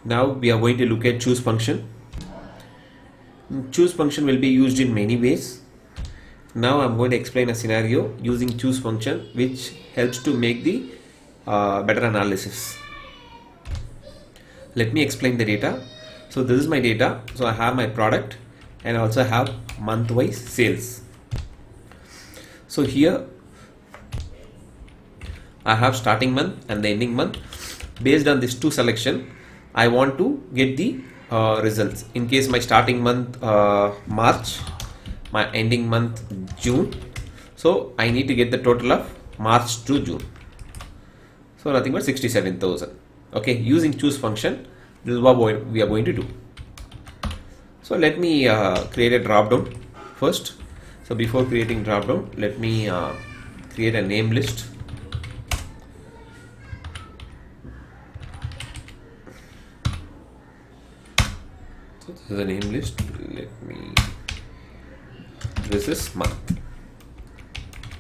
Now we are going to look at choose function. Choose function will be used in many ways. Now I'm going to explain a scenario using choose function which helps to make the better analysis. Let me explain the data. So this is my data. So I have my product and I also have month-wise sales. So here I have starting month and the ending month. Based on this two selection, I want to get the results. In case my starting month March, my ending month June, so I need to get the total of March to June. So nothing but 67,000. Okay, using choose function, this is what we are going to do. So let me create a drop down first. So before creating drop down, let me create a name list. So this is a name list. This is month.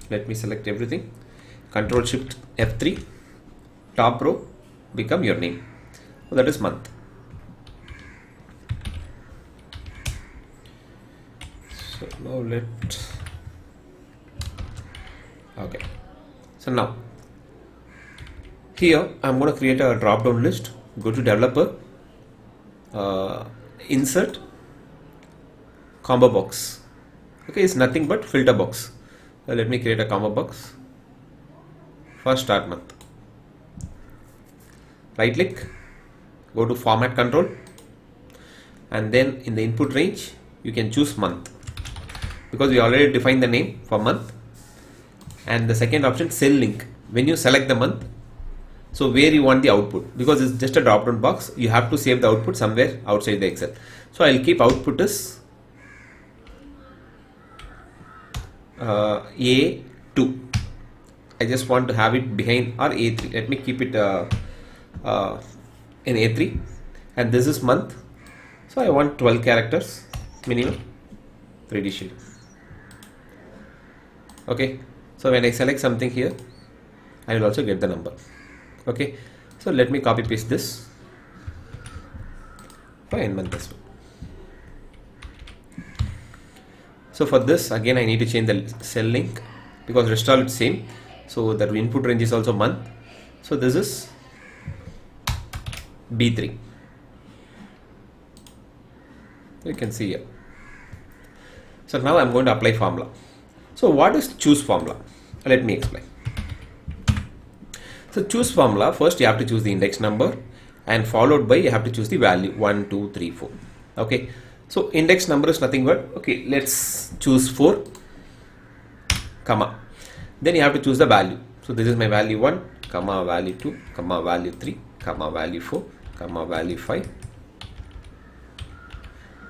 Let me select everything. Control Shift F3. Top row become your name. So that is month. So now okay. So now here I'm going to create a drop down list. Go to developer, insert combo box. Okay, it's nothing but filter box. So let me create a combo box for start month. Right click, go to format control, and then in the input range you can choose month, because we already defined the name for month. And the second option, cell link. When you select the month, so where you want the output, because it's just a drop down box, you have to save the output somewhere outside the Excel. So I'll keep output as A2. I just want to have it behind, or A3. Let me keep it in A3, and this is month. So I want 12 characters minimum, 3D sheet. Okay, so when I select something here, I will also get the number. Okay, so let me copy paste this for end month as well. So for this again I need to change the cell link, because rest all it's same. So the input range is also month. So this is B3. You can see here. So now I'm going to apply formula. So what is choose formula? Let me explain. So choose formula, first you have to choose the index number, and followed by you have to choose the value 1, 2, 3, 4. Okay, so index number is nothing but, okay, let's choose 4, comma. Then you have to choose the value. So this is my value 1, comma value 2, comma value 3, comma value 4, comma value 5,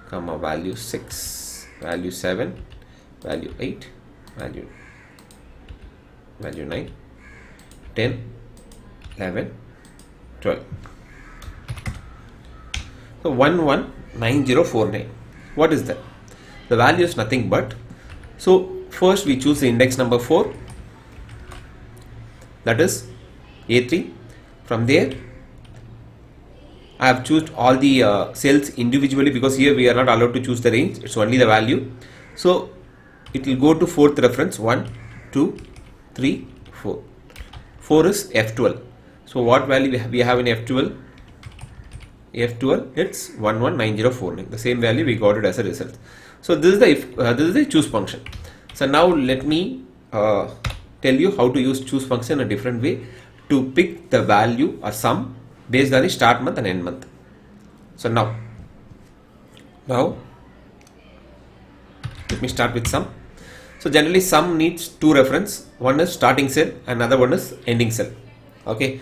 comma value 6, value 7, value 8, value 9, 10, 11, 12. So 119049. What is that? The value is nothing but, so first we choose the index number 4, that is A3. From there I have chosen all the cells individually, because here we are not allowed to choose the range, it's only the value. So it will go to fourth reference, 1, 2, 3, 4. 4 is F12. So what value we have in F12? F12, it's 119049. The same value we got it as a result. So this is the choose function. So now let me tell you how to use choose function in a different way to pick the value or sum based on the start month and end month. So now let me start with sum. So generally sum needs two reference. One is starting cell, another one is ending cell. Okay,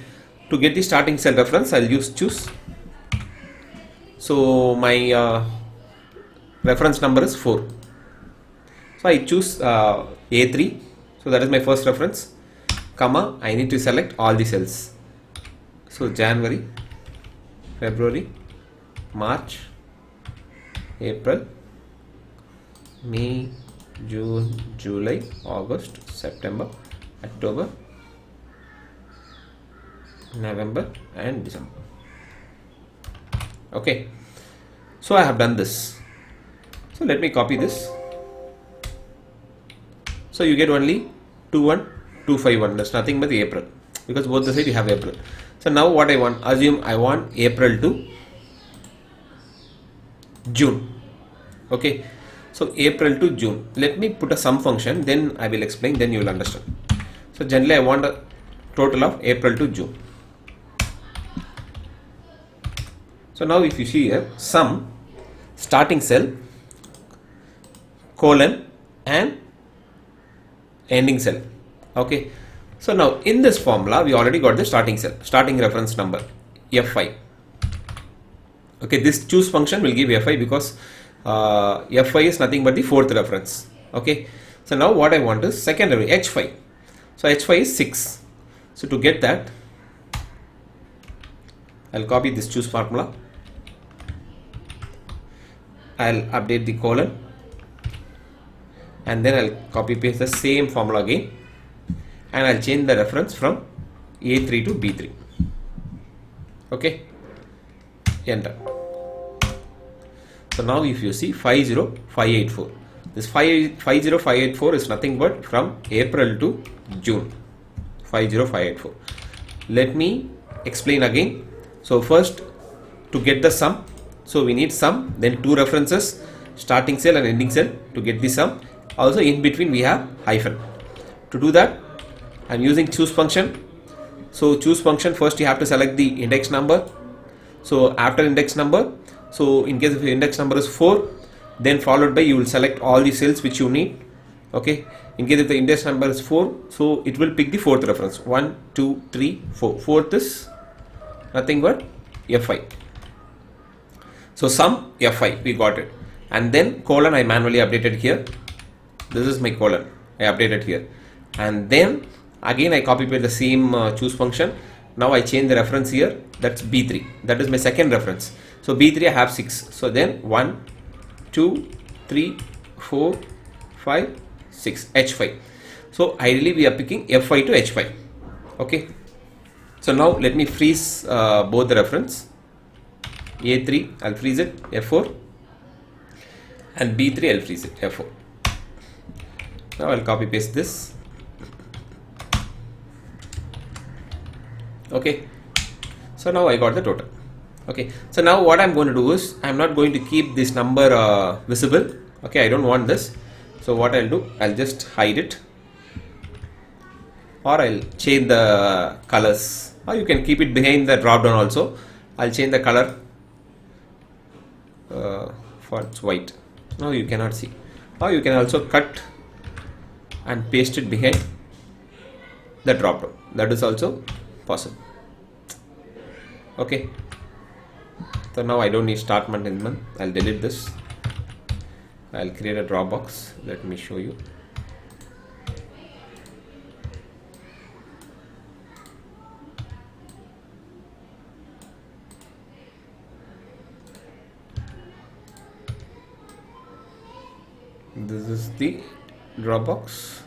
to get the starting cell reference, I'll use choose. So my reference number is 4. So I choose A3. So that is my first reference, comma, I need to select all the cells. So January, February, March, April, May, June, July, August, September, October, November and December. Okay, so I have done this. So let me copy this. So you get only 21251. That's nothing but the April, because both the side you have April. So now what I want, assume I want April to June. Okay, so April to June. Let me put a sum function, then I will explain, then you will understand. So generally I want a total of April to June. So now if you see here, sum, starting cell, colon and ending cell. Okay, so now in this formula we already got the starting cell, starting reference number F5. Okay, this choose function will give Fi because Fi is nothing but the fourth reference. Okay, so now what I want is secondary H5. So H5 is 6. So to get that, I'll copy this choose formula. I'll update the colon and then I'll copy paste the same formula again, and I'll change the reference from A3 to B3. Okay, enter. So now if you see 50584, this 50584 is nothing but from April to June. 50584. Let me explain again. So first, to get the sum, so we need sum, then two references, starting cell and ending cell to get the sum. Also in between we have hyphen. To do that, I am using choose function. So choose function, first you have to select the index number. So after index number, so in case if your index number is 4, then followed by you will select all the cells which you need. Okay, in case if the index number is 4, so it will pick the fourth reference, 1 2 3 4. Fourth is nothing but F5. So sum F5, we got it, and then colon I manually updated here. This is my colon, I updated here, and then again I copy paste the same choose function. Now I change the reference here, that's B3, that is my second reference. So B3 I have 6, so then 1 2 3 4 5 6, H5. So ideally we are picking F5 to H5. Okay, so now let me freeze both the reference. A3 I'll freeze it F4, and B3 I'll freeze it F4. Now I'll copy paste this. Okay, so now I got the total. Okay, so now what I'm going to do is I'm not going to keep this number visible. Okay, I don't want this. So what I'll do, I'll just hide it, or I'll change the colors, or you can keep it behind the drop down also. I'll change the color for it's white. Now you cannot see, or you can also cut and paste it behind the drop down. That is also possible. Okay, so now I don't need start month end month. I'll delete this. I'll create a Dropbox. Let me show you. This is the Dropbox.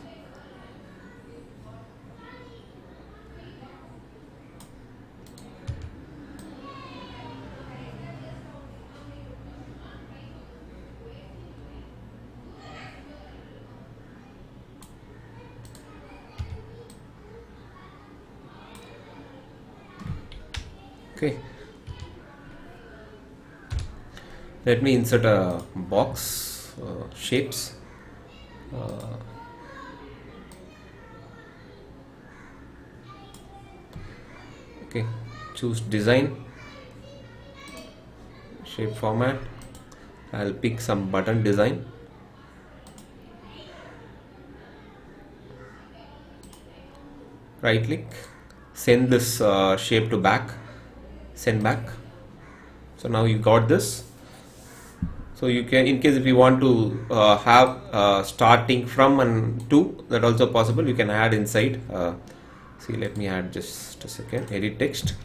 Okay, let me insert a box, shapes. Okay, choose design, shape format. I'll pick some button design. Right click, send this shape to back, send back. So now you got this. So you can, in case if you want to have starting from and to, that also possible. You can add inside. See, let me add just a second. Edit text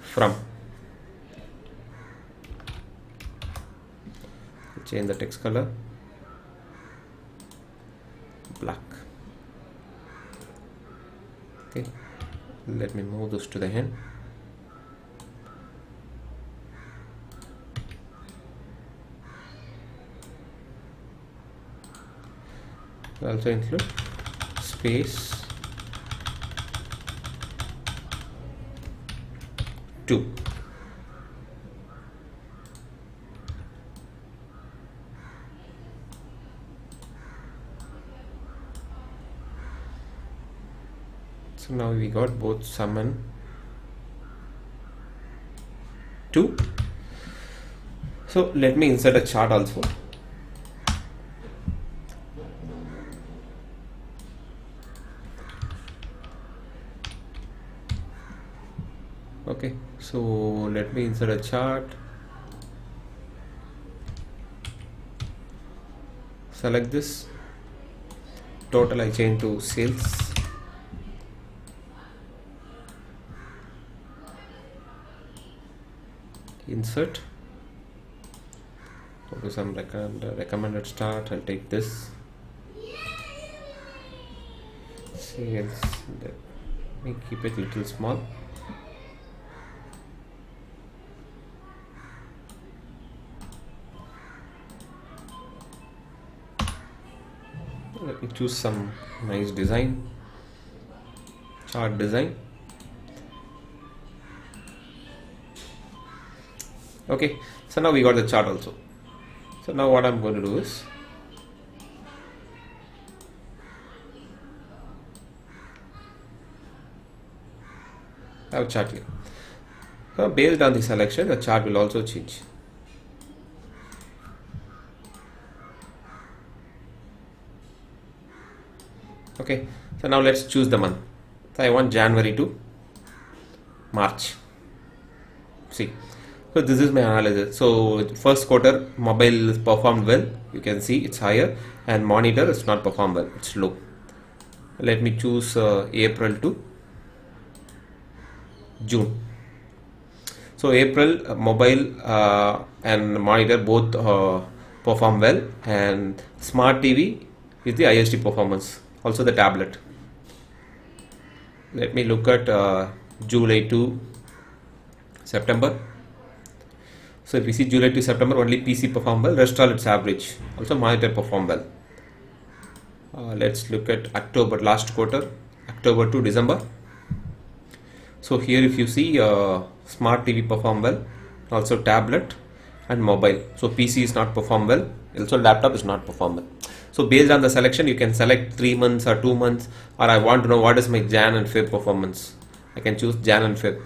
from. Change the text color, black. Okay, let me move this to the end. also include space 2. So now we got both sum and 2. So let me insert a chart also. Okay, so let me insert a chart. Select this. Total I change to sales. Insert. Go to some recommended start. I'll take this. Sales. Let me keep it little small. Let me choose some nice design, chart design. Okay, so now we got the chart also. So now what I'm going to do is I have chart here. So based on the selection, the chart will also change. Okay, so now let's choose the month. So I want January to March. See, so this is my analysis. So first quarter mobile performed well. You can see it's higher, and monitor is not performed well. It's low. Let me choose April to June. So April mobile and monitor both perform well, and smart TV is the highest performance. Also the tablet. Let me look at July to September. So if we see July to September, only PC perform well, rest all it's average. Also monitor perform well. Let's look at October, last quarter, October to December. So here if you see smart TV perform well, also tablet and mobile. So PC is not perform well, also laptop is not perform well. So based on the selection, you can select 3 months or 2 months, or I want to know what is my Jan and Feb performance. I can choose Jan and Feb.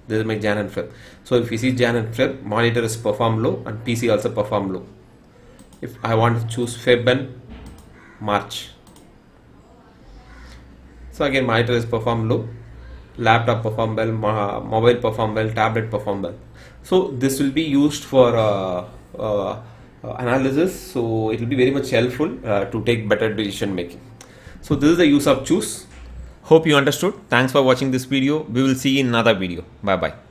This is my Jan and Feb. So if you see Jan and Feb, monitor is perform low and PC also perform low. If I want to choose Feb and March, so again monitor is perform low, laptop perform well, mobile perform well, tablet perform well. So this will be used for analysis, so it will be very much helpful to take better decision making. So this is the use of choose. Hope you understood. Thanks for watching this video. We will see you in another video. Bye bye.